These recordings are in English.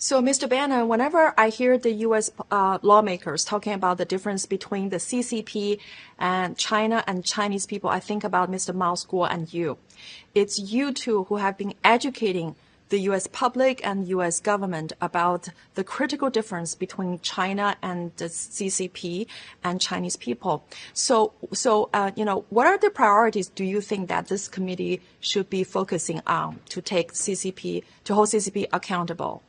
So, Mr. Bannon, whenever I hear the U.S. Lawmakers talking about the difference between the CCP and China and Chinese people, I think about Mr. Miles Guo and you. It's you two who have been educating the U.S. public and U.S. government about the critical difference between China and the CCP and Chinese people. So, what are the priorities do you think that this committee should be focusing on to hold CCP accountable?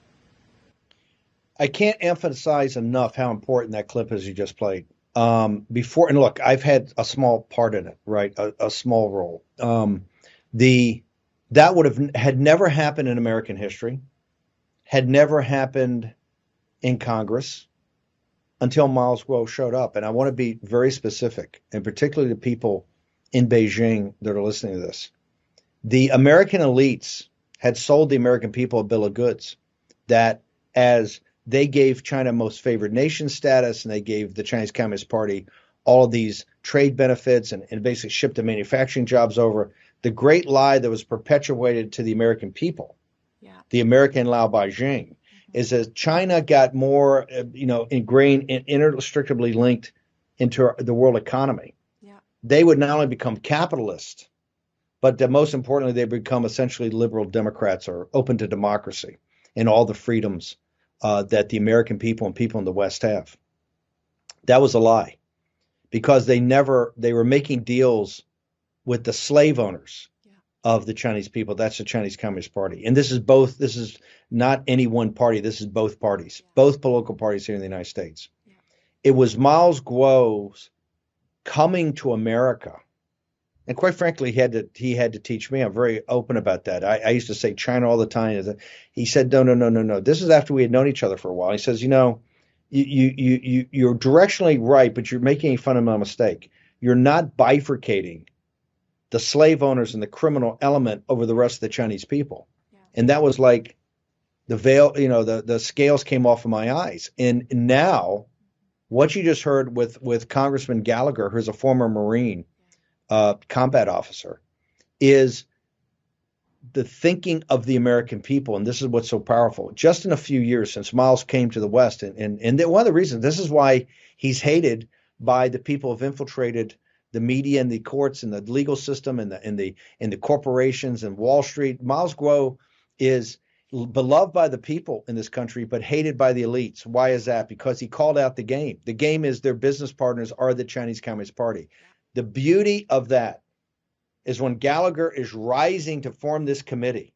I can't emphasize enough how important that clip is you just played. Before, and look, I've had a small part in it, right? A small role. That had never happened in American history, had never happened in Congress until Miles Guo showed up. And I want to be very specific, and particularly the people in Beijing that are listening to this. The American elites had sold the American people a bill of goods that as they gave China most favored nation status, and they gave the Chinese Communist Party all of these trade benefits and basically shipped the manufacturing jobs over. The great lie that was perpetuated to the American people, the American Lao Beijing, is that China got more, ingrained and inextricably linked into the world economy. Yeah. They would not only become capitalist, but most importantly, they become essentially liberal Democrats or open to democracy and all the freedoms that the American people and people in the West have. That was a lie, because they were making deals with the slave owners of the Chinese people. That's the Chinese Communist Party. And this is not any one party. This is both parties, both political parties here in the United States. Yeah. It was Miles Guo's coming to America. And quite frankly, he had to teach me. I'm very open about that. I used to say China all the time. He said, no. This is after we had known each other for a while. He says, you're directionally right, but you're making a fundamental mistake. You're not bifurcating the slave owners and the criminal element over the rest of the Chinese people. Yeah. And that was like the veil, the scales came off of my eyes. And now what you just heard with Congressman Gallagher, who's a former Marine combat officer, is the thinking of the American people. And this is what's so powerful. Just in a few years since Miles came to the West, and one of the reasons, this is why he's hated by the people who have infiltrated the media and the courts and the legal system and the corporations and Wall Street. Miles Guo is beloved by the people in this country, but hated by the elites. Why is that? Because he called out the game. The game is their business partners are the Chinese Communist Party. The beauty of that is when Gallagher is rising to form this committee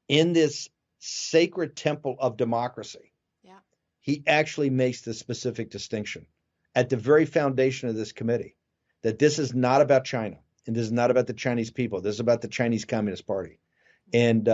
in this sacred temple of democracy, he actually makes the specific distinction at the very foundation of this committee, that this is not about China, and this is not about the Chinese people. This is about the Chinese Communist Party. And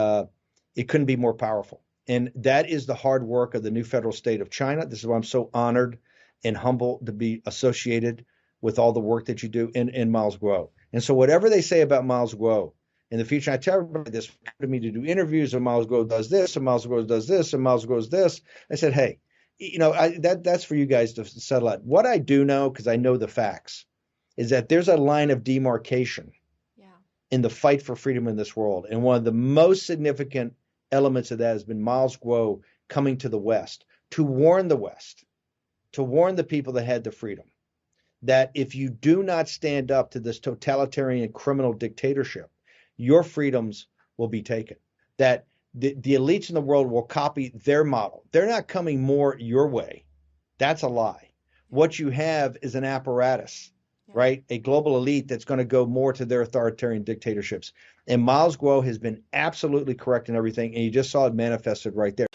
it couldn't be more powerful. And that is the hard work of the new federal state of China. This is why I'm so honored and humbled to be associated with all the work that you do in Miles Guo. And so whatever they say about Miles Guo in the future, I tell everybody this, come to me to do interviews, and Miles Guo does this, and Miles Guo does this, and Miles Guo does this. I said, hey, that's for you guys to settle out. What I do know, because I know the facts, is that there's a line of demarcation in the fight for freedom in this world. And one of the most significant elements of that has been Miles Guo coming to the West to warn the West, to warn the people that had the freedom, that if you do not stand up to this totalitarian criminal dictatorship, your freedoms will be taken. That the elites in the world will copy their model. They're not coming more your way. That's a lie. What you have is an apparatus, right? A global elite that's going to go more to their authoritarian dictatorships. And Miles Guo has been absolutely correct in everything. And you just saw it manifested right there.